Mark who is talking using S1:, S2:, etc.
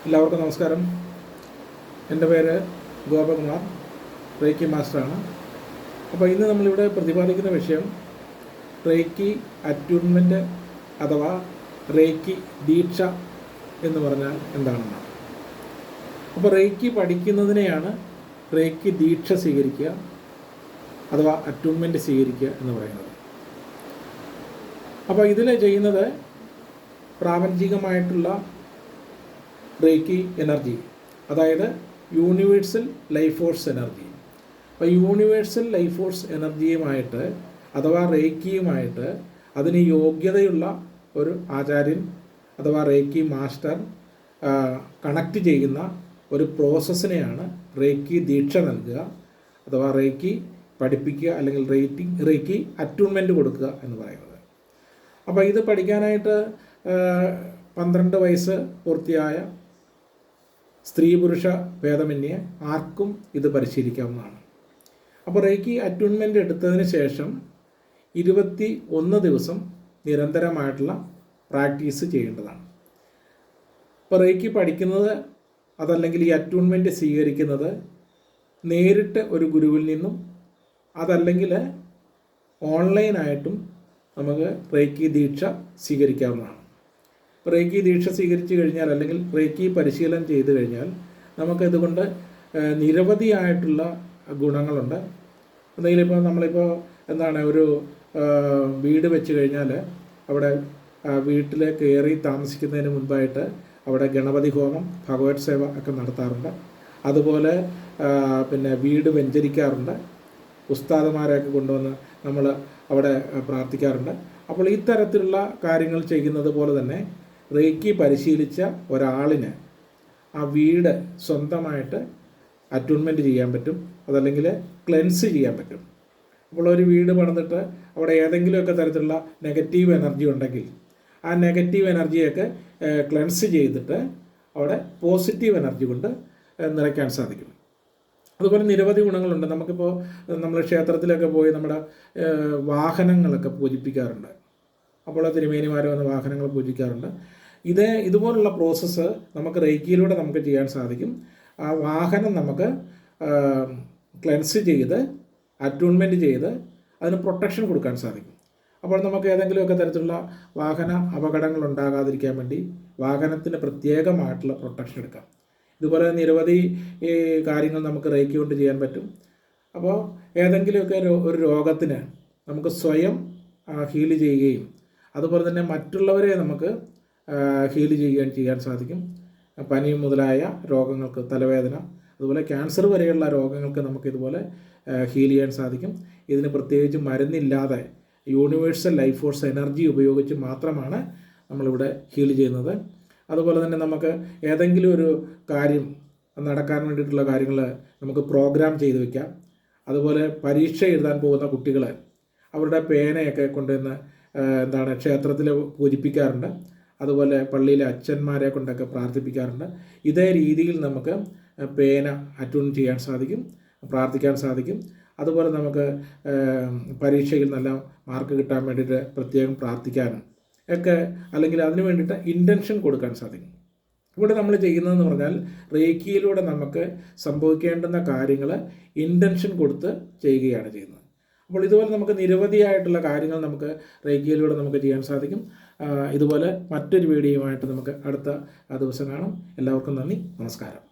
S1: എല്ലാവർക്കും നമസ്കാരം. എൻ്റെ പേര് ഗോപകുമാർ, റേക്കി മാസ്റ്ററാണ്. അപ്പോൾ ഇന്ന് നമ്മളിവിടെ പ്രതിപാദിക്കുന്ന വിഷയം റേക്കി അറ്റ്യൂൺമെൻറ്റ് അഥവാ റേക്കി ദീക്ഷ എന്ന് പറഞ്ഞാൽ എന്താണെന്നാണ്. അപ്പോൾ റേക്കി പഠിക്കുന്നതിനെയാണ് റേക്കി ദീക്ഷ സ്വീകരിക്കുക അഥവാ അറ്റ്യൂൺമെൻറ്റ് സ്വീകരിക്കുക എന്ന് പറയുന്നത്. അപ്പോൾ ഇതിൽ ചെയ്യുന്നത് പ്രാപഞ്ചികമായിട്ടുള്ള റേക്കി എനർജി, അതായത് യൂണിവേഴ്സൽ ലൈഫ് ഫോഴ്സ് എനർജി. അപ്പോൾ യൂണിവേഴ്സൽ ലൈഫ് ഫോഴ്സ് എനർജിയുമായിട്ട് അഥവാ റേക്കിയുമായിട്ട് അതിന് യോഗ്യതയുള്ള ഒരു ആചാര്യൻ അഥവാ റേക്കി മാസ്റ്റർ കണക്റ്റ് ചെയ്യുന്ന ഒരു പ്രോസസ്സിനെയാണ് റേക്കി ദീക്ഷ നൽകുക അഥവാ റേക്കി പഠിപ്പിക്കുക അല്ലെങ്കിൽ റേക്കി അറ്റ്യൂൺമെൻറ്റ് കൊടുക്കുക എന്ന് പറയുന്നത്. അപ്പോൾ ഇത് പഠിക്കാനായിട്ട് 12 വയസ്സ് പൂർത്തിയായ സ്ത്രീ പുരുഷ ഭേദമന്യേ ആർക്കും ഇത് പരിശീലിക്കാവുന്നതാണ്. അപ്പോൾ റേക്കി അറ്റ്യൂൺമെൻറ്റ് എടുത്തതിന് ശേഷം 21 ദിവസം നിരന്തരമായിട്ടുള്ള പ്രാക്ടീസ് ചെയ്യേണ്ടതാണ്. ഇപ്പോൾ റേക്കി പഠിക്കുന്നത് അതല്ലെങ്കിൽ ഈ അറ്റ്യൂൺമെൻറ്റ് സ്വീകരിക്കുന്നത് നേരിട്ട് ഒരു ഗുരുവിൽ നിന്നും അതല്ലെങ്കിൽ ഓൺലൈനായിട്ടും നമുക്ക് റേക്കി ദീക്ഷ സ്വീകരിക്കാവുന്നതാണ്. റേക്കി ദീക്ഷ സ്വീകരിച്ചു കഴിഞ്ഞാൽ അല്ലെങ്കിൽ റേക്കി പരിശീലനം ചെയ്തു കഴിഞ്ഞാൽ നമുക്കിതുകൊണ്ട് നിരവധിയായിട്ടുള്ള ഗുണങ്ങളുണ്ട്. എന്തെങ്കിലും ഇപ്പോൾ നമ്മളിപ്പോൾ ഒരു വീട് വെച്ച് കഴിഞ്ഞാൽ അവിടെ വീട്ടിൽ കയറി താമസിക്കുന്നതിന് മുൻപായിട്ട് അവിടെ ഗണപതി ഹോമം, ഭഗവത് സേവ ഒക്കെ നടത്താറുണ്ട്. അതുപോലെ പിന്നെ വീട് വെഞ്ചരിക്കാറുണ്ട്. ഉസ്താദുമാരെയൊക്കെ കൊണ്ടുവന്ന് നമ്മൾ അവിടെ പ്രാർത്ഥിക്കാറുണ്ട്. അപ്പോൾ ഇത്തരത്തിലുള്ള കാര്യങ്ങൾ ചെയ്യുന്നത് പോലെ തന്നെ റേക്കി പരിശീലിച്ച ഒരാളിന് ആ വീട് സ്വന്തമായിട്ട് അറ്റ്യൂൺമെൻറ്റ് ചെയ്യാൻ പറ്റും, അതല്ലെങ്കിൽ ക്ലെൻസ് ചെയ്യാൻ പറ്റും. അപ്പോൾ ഒരു വീട് പണിതിട്ട് അവിടെ ഏതെങ്കിലുമൊക്കെ തരത്തിലുള്ള നെഗറ്റീവ് എനർജി ഉണ്ടെങ്കിൽ ആ നെഗറ്റീവ് എനർജിയൊക്കെ ക്ലെൻസ് ചെയ്തിട്ട് അവിടെ പോസിറ്റീവ് എനർജി കൊണ്ട് നിറയ്ക്കാൻ സാധിക്കും. അതുപോലെ നിരവധി ഗുണങ്ങളുണ്ട്. നമുക്കിപ്പോൾ നമ്മൾ ക്ഷേത്രത്തിലൊക്കെ പോയി നമ്മുടെ വാഹനങ്ങളൊക്കെ പൂജിപ്പിക്കാറുണ്ട്. അപ്പോൾ തിരുമേനിമാർ വന്ന് വാഹനങ്ങൾ പൂജിക്കാറുണ്ട്. ഇതുപോലുള്ള പ്രോസസ്സ് നമുക്ക് റേക്കിയിലൂടെ നമുക്ക് ചെയ്യാൻ സാധിക്കും. ആ വാഹനം നമുക്ക് ക്ലെൻസ് ചെയ്ത് അറ്റ്യൂൺമെൻറ്റ് ചെയ്ത് അതിന് പ്രൊട്ടക്ഷൻ കൊടുക്കാൻ സാധിക്കും. അപ്പോൾ നമുക്ക് ഏതെങ്കിലുമൊക്കെ തരത്തിലുള്ള വാഹന അപകടങ്ങൾ ഉണ്ടാകാതിരിക്കാൻ വേണ്ടി വാഹനത്തിന് പ്രത്യേകമായിട്ടുള്ള പ്രൊട്ടക്ഷൻ എടുക്കാം. ഇതുപോലെ നിരവധി കാര്യങ്ങൾ നമുക്ക് റേക്കി കൊണ്ട് ചെയ്യാൻ പറ്റും. അപ്പോൾ ഏതെങ്കിലുമൊക്കെ ഒരു രോഗത്തിന് നമുക്ക് സ്വയം ഹീൽ ചെയ്യുകയും അതുപോലെ തന്നെ മറ്റുള്ളവരെ നമുക്ക് ഹീൽ ചെയ്യാൻ സാധിക്കും. പനി മുതലായ രോഗങ്ങൾക്ക്, തലവേദന, അതുപോലെ ക്യാൻസർ വരെയുള്ള രോഗങ്ങൾക്ക് നമുക്കിതുപോലെ ഹീൽ ചെയ്യാൻ സാധിക്കും. ഇതിന് പ്രത്യേകിച്ച് മരുന്നില്ലാതെ യൂണിവേഴ്സൽ ലൈഫ് ഫോഴ്സ് എനർജി ഉപയോഗിച്ച് മാത്രമാണ് നമ്മളിവിടെ ഹീൽ ചെയ്യുന്നത്. അതുപോലെ തന്നെ നമുക്ക് ഏതെങ്കിലും ഒരു കാര്യം നടക്കാൻ വേണ്ടിയിട്ടുള്ള കാര്യങ്ങൾ നമുക്ക് പ്രോഗ്രാം ചെയ്ത് വയ്ക്കാം. അതുപോലെ പരീക്ഷ എഴുതാൻ പോകുന്ന കുട്ടികൾ അവരുടെ പേനയൊക്കെ കൊണ്ടുവന്ന് ക്ഷേത്രത്തിൽ പൂജിപ്പിക്കാറുണ്ട്. അതുപോലെ പള്ളിയിലെ അച്ഛന്മാരെ കൊണ്ടൊക്കെ പ്രാർത്ഥിപ്പിക്കാറുണ്ട്. ഇതേ രീതിയിൽ നമുക്ക് പേന അറ്റ്യൂൺ ചെയ്യാൻ സാധിക്കും, പ്രാർത്ഥിക്കാൻ സാധിക്കും. അതുപോലെ നമുക്ക് പരീക്ഷയിൽ നല്ല മാർക്ക് കിട്ടാൻ വേണ്ടിയിട്ട് പ്രത്യേകം പ്രാർത്ഥിക്കാനും ഒക്കെ അല്ലെങ്കിൽ അതിന് വേണ്ടിയിട്ട് ഇൻറ്റൻഷൻ കൊടുക്കാൻ സാധിക്കും. ഇവിടെ നമ്മൾ ചെയ്യുന്നതെന്ന് പറഞ്ഞാൽ റേക്കിയിലൂടെ നമുക്ക് സംഭവിക്കേണ്ടുന്ന കാര്യങ്ങൾ ഇൻറ്റൻഷൻ കൊടുത്ത് ചെയ്യുകയാണ് ചെയ്യുന്നത്. അപ്പോൾ ഇതുപോലെ നമുക്ക് നിരവധിയായിട്ടുള്ള കാര്യങ്ങൾ നമുക്ക് റേക്കിയിലൂടെ നമുക്ക് ചെയ്യാൻ സാധിക്കും. ഇതുപോലെ മറ്റൊരു വീഡിയോയുമായിട്ട് നമുക്ക് അടുത്ത ദിവസം കാണാം. എല്ലാവർക്കും നന്ദി, നമസ്കാരം.